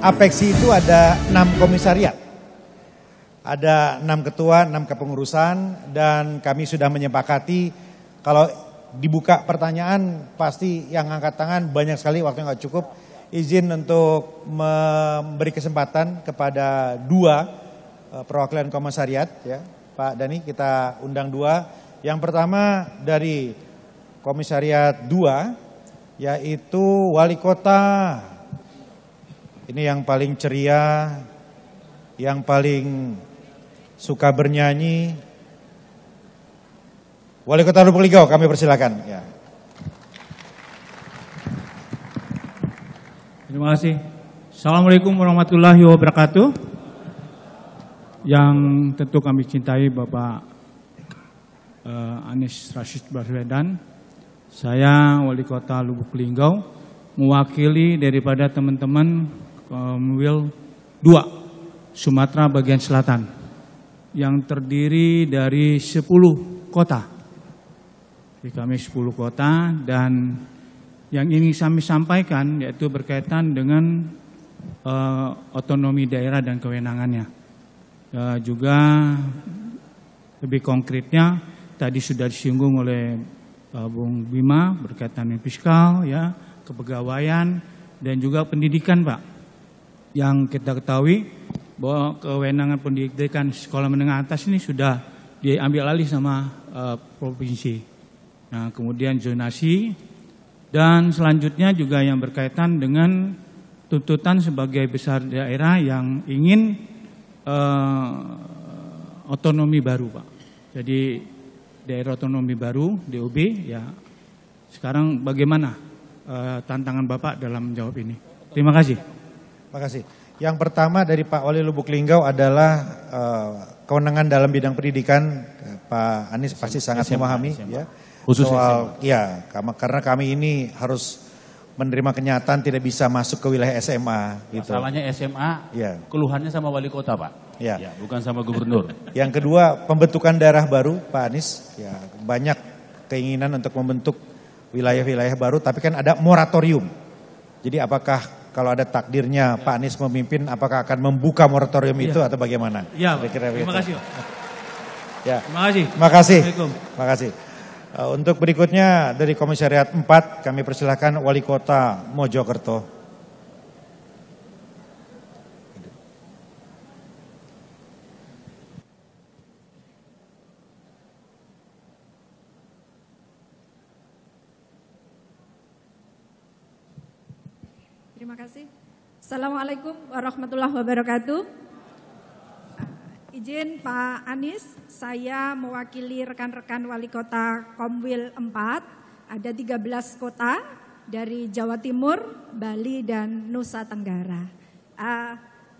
Apeksi itu ada 6 komisariat. Ada 6 ketua, 6 kepengurusan, dan kami sudah menyepakati kalau dibuka pertanyaan pasti yang angkat tangan banyak sekali, waktunya nggak cukup. Izin untuk memberi kesempatan kepada 2 perwakilan komisariat, ya Pak Dhani, kita undang 2. Yang pertama dari komisariat 2, yaitu Wali Kota. Ini yang paling ceria, yang paling suka bernyanyi. Wali Kota Lubuk Linggau, kami persilakan. Ya. Terima kasih. Assalamualaikum warahmatullahi wabarakatuh. Yang tentu kami cintai Bapak Anies Rashid Baswedan. Saya Wali Kota Lubuk Linggau, mewakili daripada teman-teman Komwil 2 Sumatera bagian selatan, yang terdiri dari 10 kota. Jadi kami 10 kota, dan yang ingin kami sampaikan yaitu berkaitan dengan otonomi daerah dan kewenangannya. Juga lebih konkretnya tadi sudah disinggung oleh Bung Bima berkaitan dengan fiskal, ya, kepegawaian, dan juga pendidikan, Pak. Yang kita ketahui bahwa kewenangan pendidikan sekolah menengah atas ini sudah diambil alih sama provinsi. Nah, kemudian zonasi, dan selanjutnya juga yang berkaitan dengan tuntutan sebagai besar daerah yang ingin otonomi baru, Pak. Jadi daerah otonomi baru, DOB, ya. Sekarang bagaimana tantangan Bapak dalam menjawab ini? Terima kasih. Terima kasih. Yang pertama dari Pak Wali Lubuk Linggau adalah kewenangan dalam bidang pendidikan. Pak Anies pasti sangat memahami, ya. Khusus soal, ya, karena kami ini harus menerima kenyataan tidak bisa masuk ke wilayah SMA. Gitu. Masalahnya SMA, ya, keluhannya sama wali kota, Pak. Ya. Ya, bukan sama gubernur. Yang kedua, pembentukan daerah baru, Pak Anies. Ya, banyak keinginan untuk membentuk wilayah-wilayah baru, tapi kan ada moratorium. Jadi apakah kalau ada takdirnya Pak Anies memimpin, apakah akan membuka moratorium itu atau bagaimana? Ya, terima kasih, Pak. Ya. Terima kasih. Terima kasih. Assalamualaikum. Terima kasih. Untuk berikutnya dari Komisariat 4, kami persilakan Wali Kota Mojokerto. Terima kasih. Assalamualaikum warahmatullahi wabarakatuh. Izin Pak Anies, saya mewakili rekan-rekan Wali Kota Komwil 4, ada 13 kota dari Jawa Timur, Bali, dan Nusa Tenggara.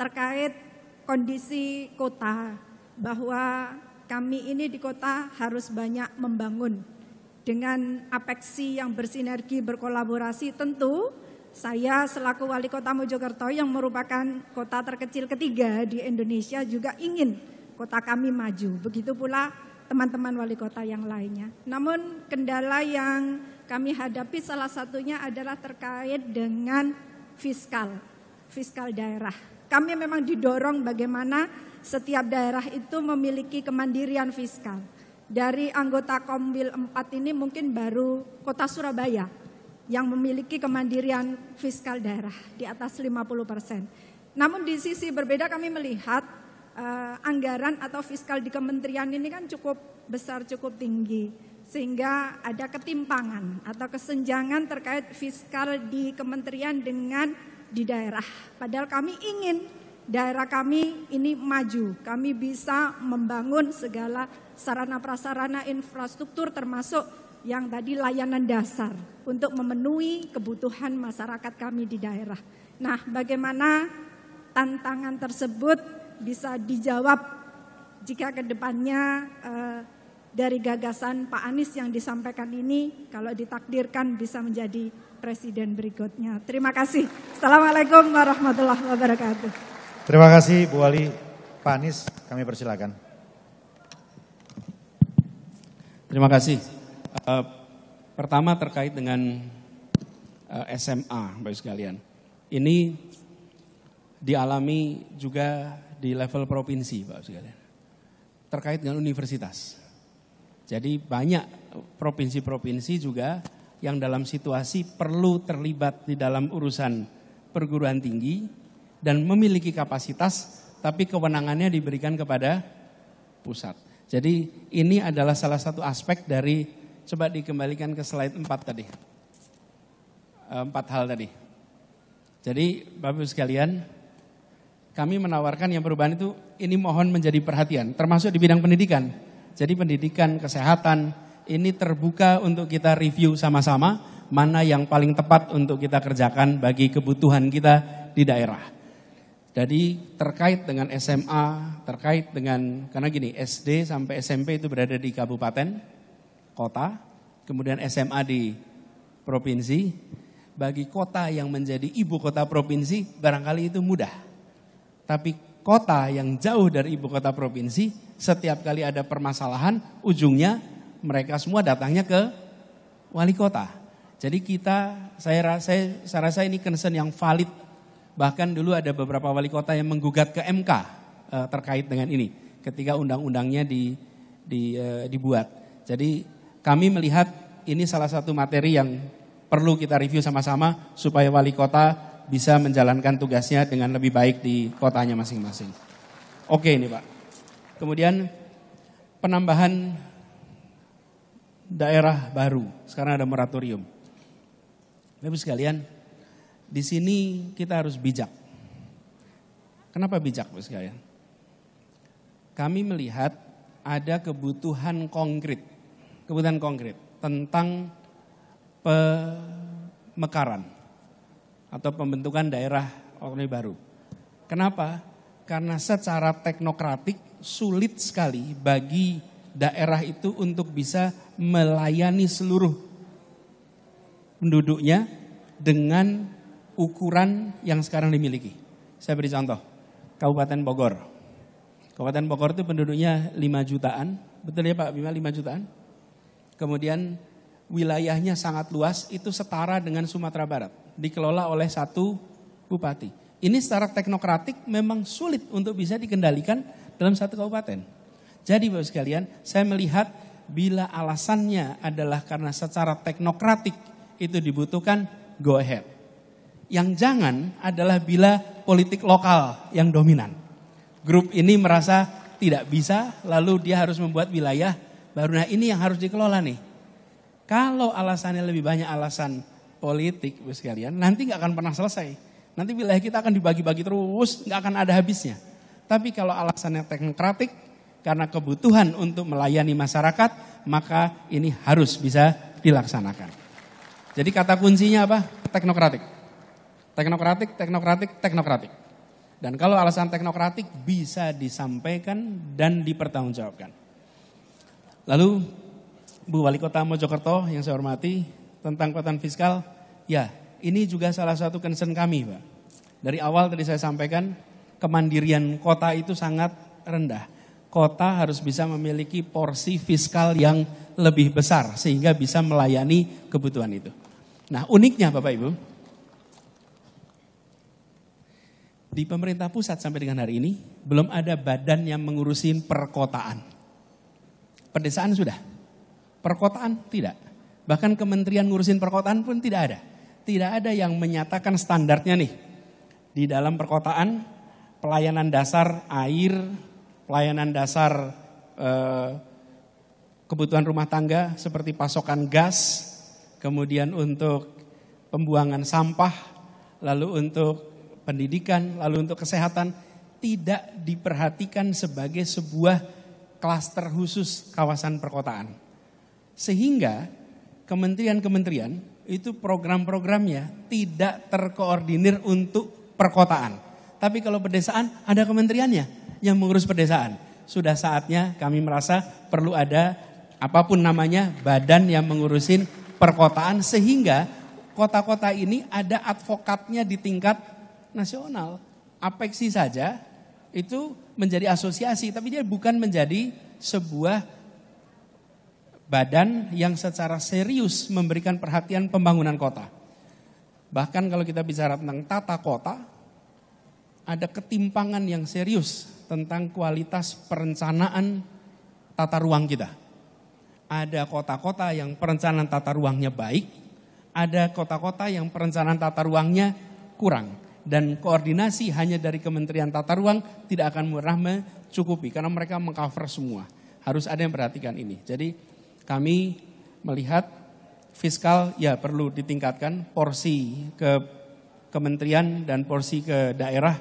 Terkait kondisi kota, bahwa kami ini di kota harus banyak membangun dengan apeksi yang bersinergi, berkolaborasi. Tentu saya selaku Wali Kota Mojokerto yang merupakan kota terkecil ketiga di Indonesia juga ingin kota kami maju. Begitu pula teman-teman wali kota yang lainnya. Namun kendala yang kami hadapi salah satunya adalah terkait dengan fiskal daerah. Kami memang didorong bagaimana setiap daerah itu memiliki kemandirian fiskal. Dari anggota Komwil 4 ini mungkin baru kota Surabaya yang memiliki kemandirian fiskal daerah di atas 50%. Namun di sisi berbeda kami melihat anggaran atau fiskal di kementerian ini kan cukup besar, cukup tinggi. Sehingga ada ketimpangan atau kesenjangan terkait fiskal di kementerian dengan di daerah. Padahal kami ingin daerah kami ini maju. Kami bisa membangun segala sarana prasarana infrastruktur termasuk yang tadi layanan dasar untuk memenuhi kebutuhan masyarakat kami di daerah. Nah, bagaimana tantangan tersebut bisa dijawab jika ke depannya dari gagasan Pak Anies yang disampaikan ini kalau ditakdirkan bisa menjadi presiden berikutnya. Terima kasih. Assalamualaikum warahmatullahi wabarakatuh. Terima kasih Bu Wali. Pak Anies, kami persilakan. Terima kasih. Pertama terkait dengan SMA, Bapak sekalian. Ini dialami juga di level provinsi, Pak sekalian. Terkait dengan universitas. Jadi banyak provinsi-provinsi juga yang dalam situasi perlu terlibat di dalam urusan perguruan tinggi dan memiliki kapasitas, tapi kewenangannya diberikan kepada pusat. Jadi ini adalah salah satu aspek dari, coba dikembalikan ke slide 4 tadi. 4 hal tadi. Jadi Bapak Ibu sekalian, kami menawarkan yang perubahan itu, ini mohon menjadi perhatian, termasuk di bidang pendidikan. Jadi pendidikan, kesehatan, ini terbuka untuk kita review sama-sama, mana yang paling tepat untuk kita kerjakan bagi kebutuhan kita di daerah. Jadi terkait dengan SMA, terkait dengan, karena gini, SD sampai SMP itu berada di kabupaten, kota, kemudian SMA di provinsi. Bagi kota yang menjadi ibu kota provinsi, barangkali itu mudah. Tapi kota yang jauh dari ibu kota provinsi, setiap kali ada permasalahan, ujungnya mereka semua datangnya ke wali kota. Jadi saya rasa ini concern yang valid. Bahkan dulu ada beberapa wali kota yang menggugat ke MK terkait dengan ini, ketika undang-undangnya dibuat. Jadi kami melihat ini salah satu materi yang perlu kita review sama-sama supaya wali kota bisa menjalankan tugasnya dengan lebih baik di kotanya masing-masing. Oke ini Pak. Kemudian penambahan daerah baru, sekarang ada moratorium. Bapak sekalian, di sini kita harus bijak. Kenapa bijak Bapak sekalian? Kami melihat ada kebutuhan konkret tentang pemekaran atau pembentukan daerah otonomi baru. Kenapa? Karena secara teknokratik sulit sekali bagi daerah itu untuk bisa melayani seluruh penduduknya dengan ukuran yang sekarang dimiliki. Saya beri contoh, Kabupaten Bogor. Kabupaten Bogor itu penduduknya 5 jutaan, betul ya Pak Bima, 5 jutaan? Kemudian wilayahnya sangat luas, itu setara dengan Sumatera Barat, dikelola oleh 1 bupati. Ini secara teknokratik memang sulit untuk bisa dikendalikan dalam 1 kabupaten. Jadi Bapak sekalian, saya melihat bila alasannya adalah karena secara teknokratik itu dibutuhkan, go ahead. Yang jangan adalah bila politik lokal yang dominan. Grup ini merasa tidak bisa, lalu dia harus membuat wilayah baru. Nah ini yang harus dikelola nih. Kalau alasannya lebih banyak alasan politik Bapak sekalian, nanti gak akan pernah selesai. Nanti wilayah kita akan dibagi-bagi terus, gak akan ada habisnya. Tapi kalau alasannya teknokratik, karena kebutuhan untuk melayani masyarakat, maka ini harus bisa dilaksanakan. Jadi kata kuncinya apa? Teknokratik. Teknokratik, teknokratik, teknokratik. Dan kalau alasan teknokratik bisa disampaikan dan dipertanggungjawabkan. Lalu Bu Wali Kota Mojokerto yang saya hormati, tentang kekuatan fiskal, ya ini juga salah satu concern kami Pak. Dari awal tadi saya sampaikan, kemandirian kota itu sangat rendah. Kota harus bisa memiliki porsi fiskal yang lebih besar sehingga bisa melayani kebutuhan itu. Nah uniknya Bapak Ibu, di pemerintah pusat sampai dengan hari ini belum ada badan yang mengurusin perkotaan. Pedesaan sudah, perkotaan tidak. Bahkan kementerian ngurusin perkotaan pun tidak ada. Tidak ada yang menyatakan standarnya nih. Di dalam perkotaan, pelayanan dasar air, pelayanan dasar kebutuhan rumah tangga seperti pasokan gas, kemudian untuk pembuangan sampah, lalu untuk pendidikan, lalu untuk kesehatan, tidak diperhatikan sebagai sebuah klaster khusus kawasan perkotaan. Sehingga kementerian-kementerian itu program-programnya tidak terkoordinir untuk perkotaan. Tapi kalau pedesaan ada kementeriannya yang mengurus pedesaan. Sudah saatnya kami merasa perlu ada apapun namanya badan yang mengurusin perkotaan sehingga kota-kota ini ada advokatnya di tingkat nasional. Apeksi saja itu menjadi asosiasi tapi dia bukan menjadi sebuah badan yang secara serius memberikan perhatian pembangunan kota. Bahkan kalau kita bicara tentang tata kota, ada ketimpangan yang serius tentang kualitas perencanaan tata ruang kita. Ada kota-kota yang perencanaan tata ruangnya baik, ada kota-kota yang perencanaan tata ruangnya kurang. Dan koordinasi hanya dari Kementerian Tata Ruang tidak akan murah mencukupi karena mereka mengcover semua. Harus ada yang perhatikan ini. Jadi kami melihat fiskal ya perlu ditingkatkan, porsi ke kementerian dan porsi ke daerah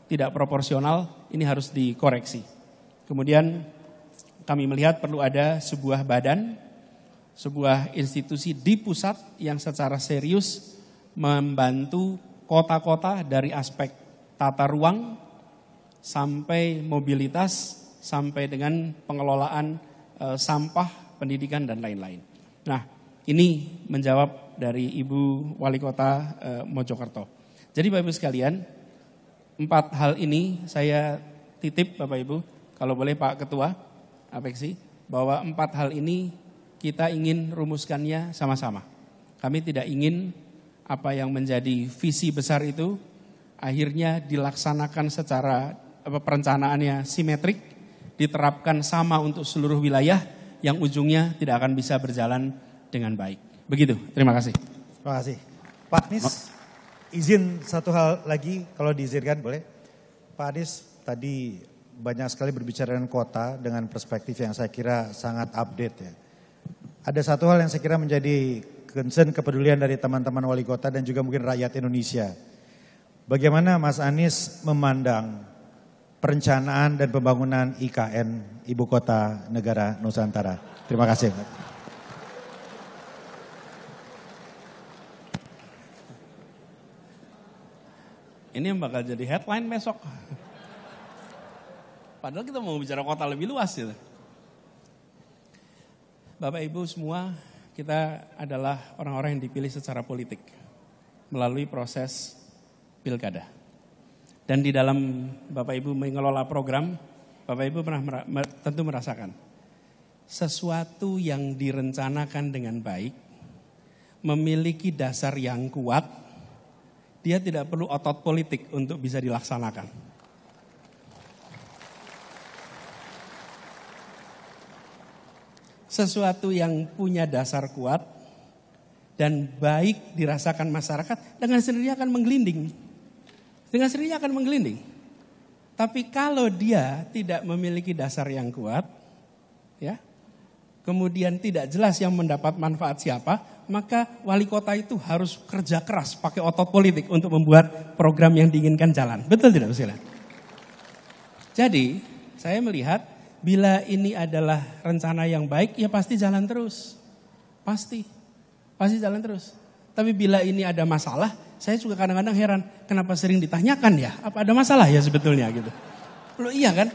tidak proporsional, ini harus dikoreksi. Kemudian kami melihat perlu ada sebuah badan, sebuah institusi di pusat yang secara serius membantu kota-kota dari aspek tata ruang sampai mobilitas, sampai dengan pengelolaan sampah, pendidikan dan lain-lain. Nah, ini menjawab dari Ibu Wali Kota Mojokerto. Jadi Bapak Ibu sekalian, 4 hal ini saya titip Bapak Ibu, kalau boleh Pak Ketua Apeksi, bahwa 4 hal ini kita ingin rumuskannya sama-sama. Kami tidak ingin apa yang menjadi visi besar itu akhirnya dilaksanakan secara perencanaannya simetrik, diterapkan sama untuk seluruh wilayah yang ujungnya tidak akan bisa berjalan dengan baik. Begitu, terima kasih. Terima kasih. Pak Anies, izin satu hal lagi kalau diizinkan boleh. Pak Anies tadi banyak sekali berbicara dengan kota dengan perspektif yang saya kira sangat update ya. Ada satu hal yang saya kira menjadi concern kepedulian dari teman-teman wali kota dan juga mungkin rakyat Indonesia. Bagaimana Mas Anies memandang perencanaan dan pembangunan IKN Ibu Kota Negara Nusantara? Terima kasih. Ini yang bakal jadi headline besok. Padahal kita mau bicara kota lebih luas gitu. Bapak Ibu semua, kita adalah orang-orang yang dipilih secara politik melalui proses pilkada. Dan di dalam Bapak Ibu mengelola program, Bapak Ibu pernah tentu merasakan sesuatu yang direncanakan dengan baik, memiliki dasar yang kuat, dia tidak perlu otot politik untuk bisa dilaksanakan. Sesuatu yang punya dasar kuat dan baik dirasakan masyarakat dengan sendirinya akan menggelinding. Dengan sendirinya akan menggelinding. Tapi kalau dia tidak memiliki dasar yang kuat, ya, kemudian tidak jelas yang mendapat manfaat siapa, maka wali kota itu harus kerja keras pakai otot politik untuk membuat program yang diinginkan jalan. Betul tidak, Pak? Jadi saya melihat bila ini adalah rencana yang baik, ya pasti jalan terus. Pasti jalan terus. Tapi bila ini ada masalah, saya juga kadang-kadang heran, kenapa sering ditanyakan ya? Apa ada masalah ya sebetulnya gitu? Loh iya kan?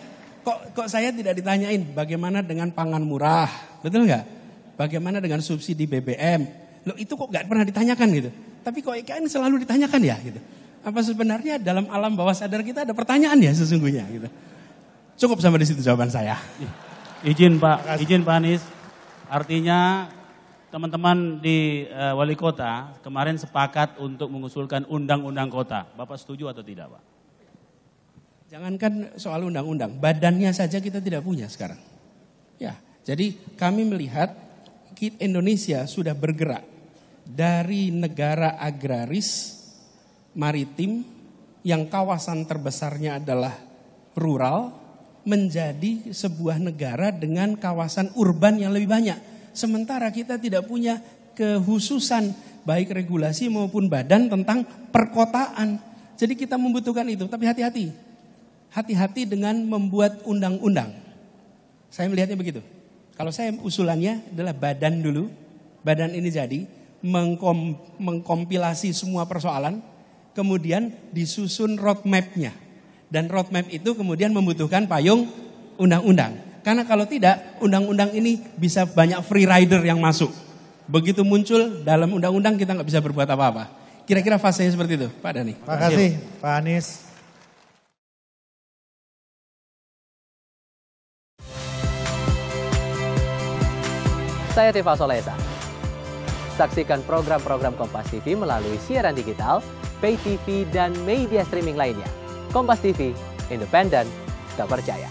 Kok saya tidak ditanyain bagaimana dengan pangan murah, betul nggak? Bagaimana dengan subsidi BBM? Loh itu kok nggak pernah ditanyakan gitu? Tapi kok IKN selalu ditanyakan ya gitu? Apa sebenarnya dalam alam bawah sadar kita ada pertanyaan ya sesungguhnya gitu? Cukup sampai di situ jawaban saya. Izin Pak Anies, artinya teman-teman di wali kota kemarin sepakat untuk mengusulkan undang-undang kota. Bapak setuju atau tidak, Pak? Jangankan soal undang-undang, badannya saja kita tidak punya sekarang. Ya, jadi kami melihat Indonesia sudah bergerak dari negara agraris maritim yang kawasan terbesarnya adalah rural menjadi sebuah negara dengan kawasan urban yang lebih banyak. Sementara kita tidak punya kekhususan baik regulasi maupun badan tentang perkotaan. Jadi kita membutuhkan itu, tapi hati-hati. Hati-hati dengan membuat undang-undang. Saya melihatnya begitu. Kalau saya usulannya adalah badan dulu. Badan ini jadi mengkompilasi semua persoalan. Kemudian disusun roadmap-nya. Dan roadmap itu kemudian membutuhkan payung undang-undang. Karena kalau tidak, undang-undang ini bisa banyak free rider yang masuk. Begitu muncul dalam undang-undang kita nggak bisa berbuat apa-apa. Kira-kira fasenya seperti itu, Pak Dhani. Terima kasih, Pak Anies. Saya Tifa Solesa. Saksikan program-program Kompas TV melalui siaran digital, pay TV, dan media streaming lainnya. Kompas TV, independen, terpercaya.